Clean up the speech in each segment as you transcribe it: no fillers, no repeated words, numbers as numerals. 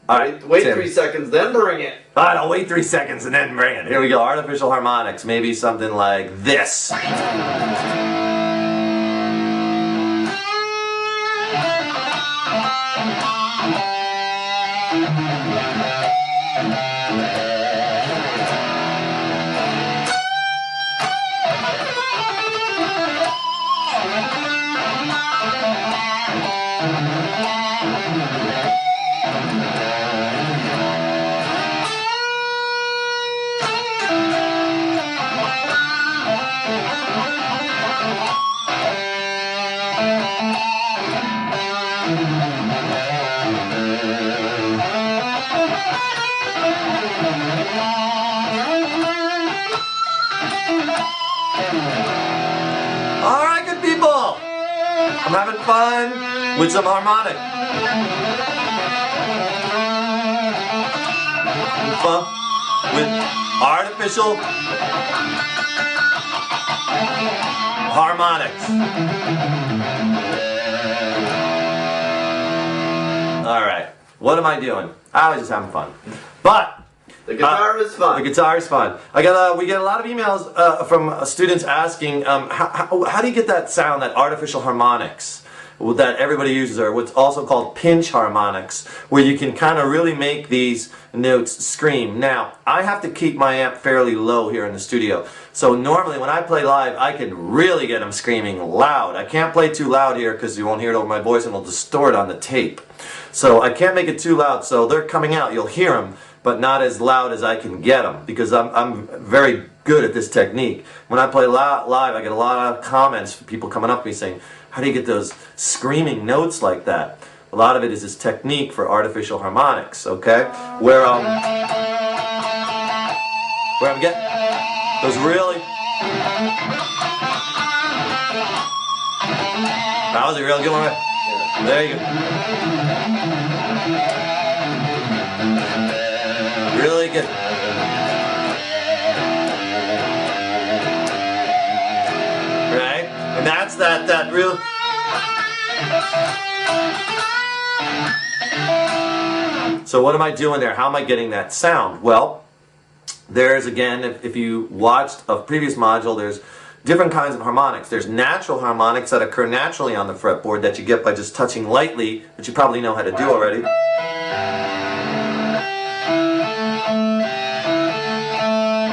Alright, wait 3 seconds, then bring it. Alright, I'll wait 3 seconds and then bring it. Here we go, artificial harmonics. Maybe something like this. Alright, good people! I'm having fun with some harmonic. Fun with artificial harmonics. Alright, what am I doing? I was just having fun. But the guitar is fun. The guitar is fun. We get a lot of emails from students asking, how do you get that sound, that artificial harmonics that everybody uses, or what's also called pinch harmonics, where you can kind of really make these notes scream. Now, I have to keep my amp fairly low here in the studio, so normally when I play live, I can really get them screaming loud. I can't play too loud here because you won't hear it over my voice and it'll distort on the tape. So I can't make it too loud, so they're coming out, you'll hear them, but not as loud as I can get them, because I'm very good at this technique. When I play live, I get a lot of comments from people coming up to me saying, how do you get those screaming notes like that? A lot of it is this technique for artificial harmonics, okay? Where I'm getting those really... That was a real good one, right? There you go. Really good. Right? And that's that real... So what am I doing there? How am I getting that sound? Well, there's again, if you watched a previous module, there's different kinds of harmonics. There's natural harmonics that occur naturally on the fretboard that you get by just touching lightly, which you probably know how to do already.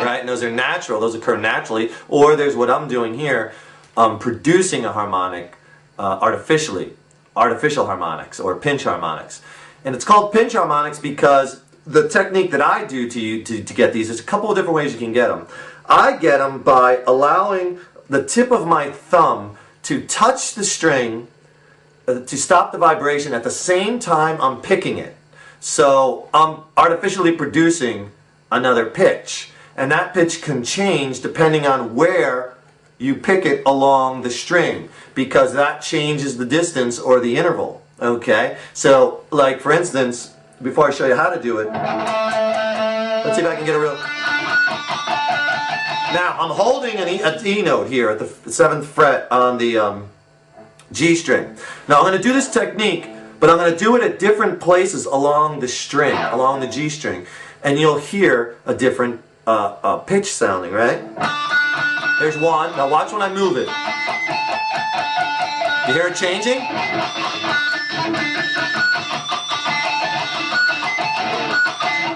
Right? And those are natural, those occur naturally. Or there's what I'm doing here, producing a harmonic artificially. Artificial harmonics, or pinch harmonics. And it's called pinch harmonics because the technique that I do to get these, there's a couple of different ways you can get them. I get them by allowing the tip of my thumb to touch the string to stop the vibration at the same time I'm picking it. So I'm artificially producing another pitch. And that pitch can change depending on where you pick it along the string, because that changes the distance or the interval. Okay? So, like for instance, before I show you how to do it, let's see if I can get a real... Now, I'm holding a E note here at the 7th fret on the G string. Now, I'm going to do this technique, but I'm going to do it at different places along the string, along the G string. And you'll hear a different pitch sounding, right? There's one. Now watch when I move it. You hear it changing?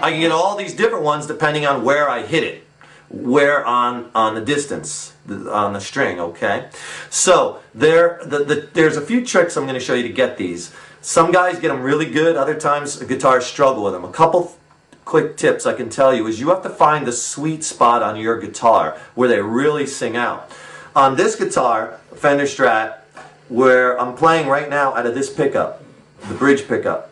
I can get all these different ones depending on where I hit it. Where on the distance, on the string, okay? So, there's a few tricks I'm going to show you to get these. Some guys get them really good, other times guitars struggle with them. A couple quick tips I can tell you is you have to find the sweet spot on your guitar where they really sing out. On this guitar, Fender Strat, where I'm playing right now out of this pickup, the bridge pickup,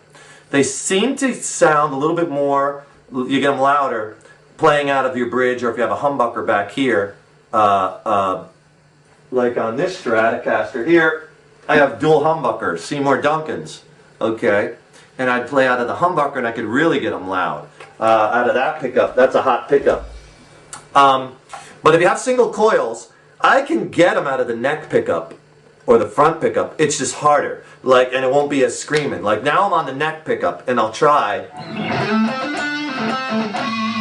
they seem to sound a little bit more, you get them louder, playing out of your bridge, or if you have a humbucker back here, like on this Stratocaster here, I have dual humbuckers, Seymour Duncans, okay? And I'd play out of the humbucker and I could really get them loud. Out of that pickup, that's a hot pickup. But if you have single coils, I can get them out of the neck pickup or the front pickup. It's just harder. like, and it won't be as screaming. Like now I'm on the neck pickup, and I'll try.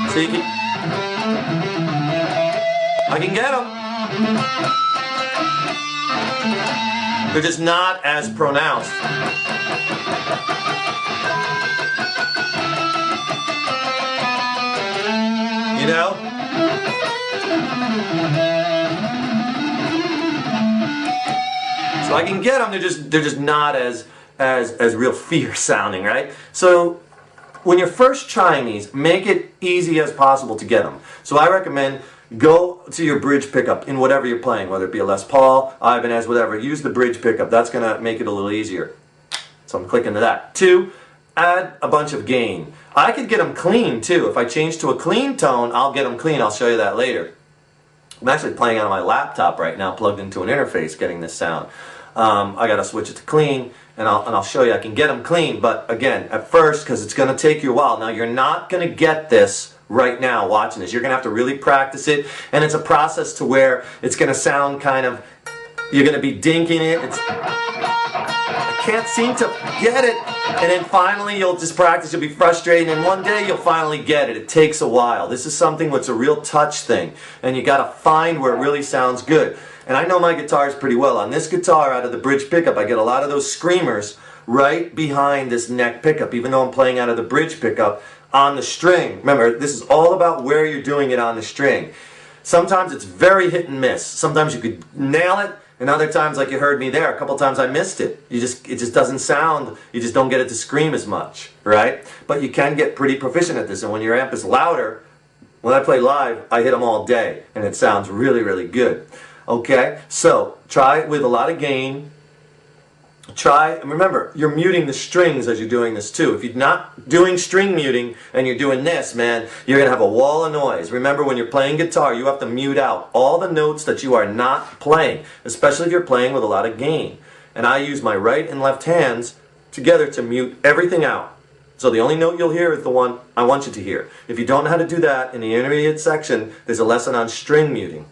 So you can, I can get them. They're just not as pronounced. You know? So I can get them, they're just not as real fierce sounding, right? So when you're first trying these, make it easy as possible to get them. So I recommend go to your bridge pickup in whatever you're playing, whether it be a Les Paul, Ibanez, whatever. Use the bridge pickup. That's going to make it a little easier. So I'm clicking to that. 2, add a bunch of gain. I could get them clean too. If I change to a clean tone, I'll get them clean. I'll show you that later. I'm actually playing on my laptop right now, plugged into an interface, getting this sound. I got to switch it to clean, and I'll show you I can get them clean. But again, at first, because it's going to take you a while. Now, you're not going to get this right now watching this. You're going to have to really practice it, and it's a process to where it's going to sound kind of, you're going to be dinking it. I can't seem to get it. And then finally you'll just practice, you'll be frustrated, and one day you'll finally get it. It takes a while. This is something that's a real touch thing, and you got to find where it really sounds good. And I know my guitars pretty well. On this guitar out of the bridge pickup, I get a lot of those screamers right behind this neck pickup, even though I'm playing out of the bridge pickup on the string. Remember, this is all about where you're doing it on the string. Sometimes it's very hit and miss. Sometimes you could nail it, and other times, like you heard me there, a couple times I missed it. It just doesn't sound, you just don't get it to scream as much, right? But you can get pretty proficient at this, and when your amp is louder, when I play live, I hit them all day, and it sounds really, really good. Okay, so try it with a lot of gain. And remember, you're muting the strings as you're doing this too. If you're not doing string muting and you're doing this, man, you're going to have a wall of noise. Remember, when you're playing guitar, you have to mute out all the notes that you are not playing, especially if you're playing with a lot of gain. And I use my right and left hands together to mute everything out. So the only note you'll hear is the one I want you to hear. If you don't know how to do that, in the intermediate section, there's a lesson on string muting.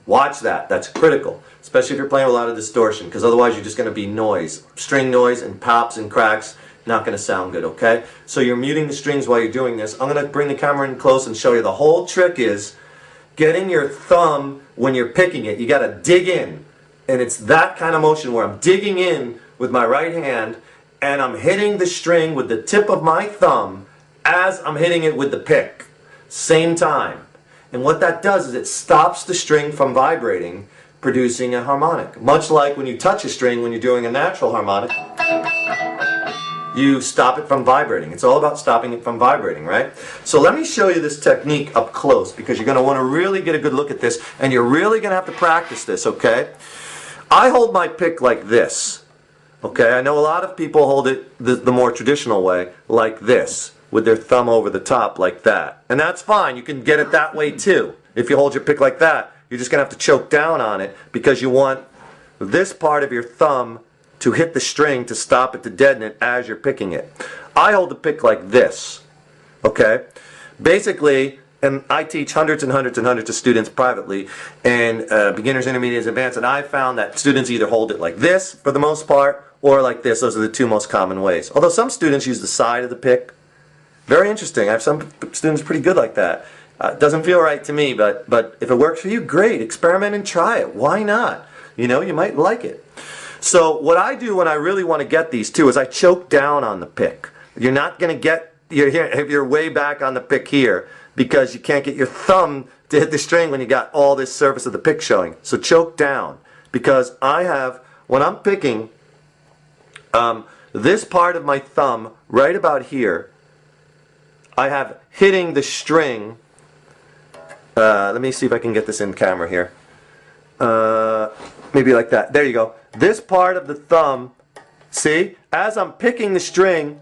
Watch that. That's critical, especially if you're playing with a lot of distortion, because otherwise you're just going to be noise. String noise and pops and cracks, not going to sound good, okay? So you're muting the strings while you're doing this. I'm going to bring the camera in close and show you. The whole trick is getting your thumb, when you're picking it, you got to dig in. And it's that kind of motion where I'm digging in with my right hand, and I'm hitting the string with the tip of my thumb as I'm hitting it with the pick. Same time. And what that does is it stops the string from vibrating, producing a harmonic. Much like when you touch a string when you're doing a natural harmonic, you stop it from vibrating. It's all about stopping it from vibrating, right? So let me show you this technique up close, because you're going to want to really get a good look at this, and you're really going to have to practice this, okay? I hold my pick like this, okay? I know a lot of people hold it the more traditional way, like this, with their thumb over the top like that. And that's fine. You can get it that way too. If you hold your pick like that, you're just going to have to choke down on it, because you want this part of your thumb to hit the string to stop it, to deaden it as you're picking it. I hold the pick like this, okay? Basically, and I teach hundreds and hundreds and hundreds of students privately, and beginners, intermediates, advanced, and I found that students either hold it like this for the most part, or like this. Those are the two most common ways. Although some students use the side of the pick. Very interesting. I have some students pretty good like that. Doesn't feel right to me, but if it works for you, great. Experiment and try it. Why not? You know, you might like it. So what I do when I really want to get these too is I choke down on the pick. You're not going to get you're way back on the pick here, because you can't get your thumb to hit the string when you got all this surface of the pick showing. So choke down, because I have, when I'm picking, this part of my thumb right about here, I have hitting the string. Let me see if I can get this in camera here. Maybe like that. There you go. This part of the thumb, see? As I'm picking the string,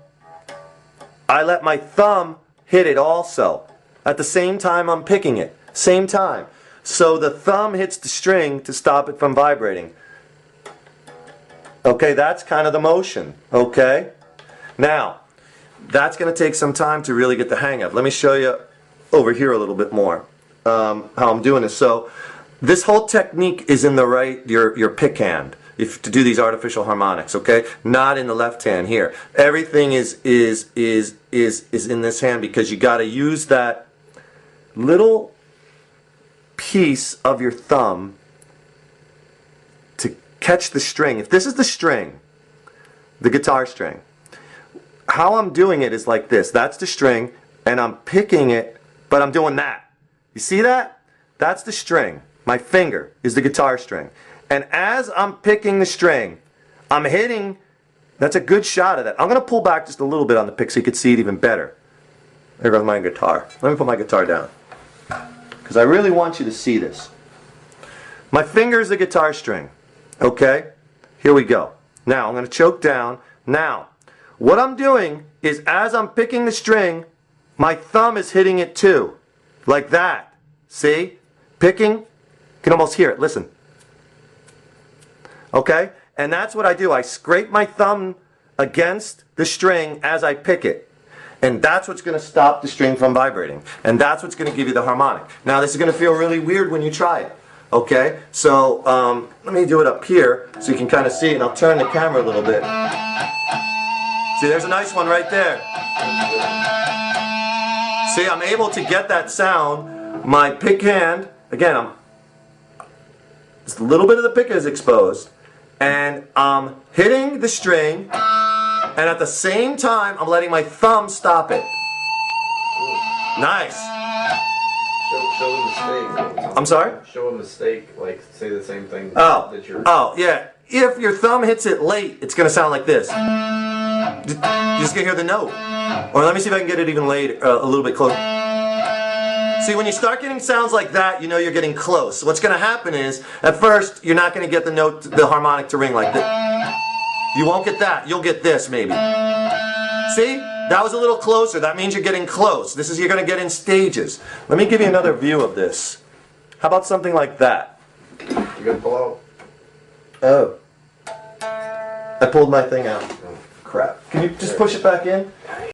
I let my thumb hit it also. At the same time I'm picking it. Same time. So the thumb hits the string to stop it from vibrating. Okay, that's kind of the motion. Okay? Now, that's going to take some time to really get the hang of. Let me show you over here a little bit more how I'm doing this. So this whole technique is in the right, your pick hand. if to do these artificial harmonics, okay? Not in the left hand here. Everything is in this hand because you got to use that little piece of your thumb to catch the string. If this is the string, the guitar string, how I'm doing it is like this. That's the string, and I'm picking it, but I'm doing that. You see that? That's the string. My finger is the guitar string. And as I'm picking the string, I'm hitting, that's a good shot of that. I'm going to pull back just a little bit on the pick so you can see it even better. There goes my guitar. Let me put my guitar down, because I really want you to see this. My finger is the guitar string. Okay? Here we go. Now, I'm going to choke down. Now, what I'm doing is as I'm picking the string, my thumb is hitting it too. Like that. See? Picking. You can almost hear it. Listen. Okay? And that's what I do. I scrape my thumb against the string as I pick it. And that's what's going to stop the string from vibrating. And that's what's going to give you the harmonic. Now, this is going to feel really weird when you try it. Okay? So, let me do it up here so you can kind of see it. And I'll turn the camera a little bit. See, there's a nice one right there. See, I'm able to get that sound. My pick hand, again, just a little bit of the pick is exposed. And I'm hitting the string, and at the same time, I'm letting my thumb stop it. Nice. Show a mistake. I'm sorry? Show a mistake, like say the same thing that you're... Oh, yeah. If your thumb hits it late, it's going to sound like this. You're just going to hear the note. Or let me see if I can get it even later, a little bit closer. See, when you start getting sounds like that, you know you're getting close. What's going to happen is, at first, you're not going to get the note, the harmonic to ring like this. You won't get that. You'll get this, maybe. See? That was a little closer. That means you're getting close. This is, you're going to get in stages. Let me give you another view of this. How about something like that? You gonna pull out? Oh. I pulled my thing out. Crap. Can you just push it back in?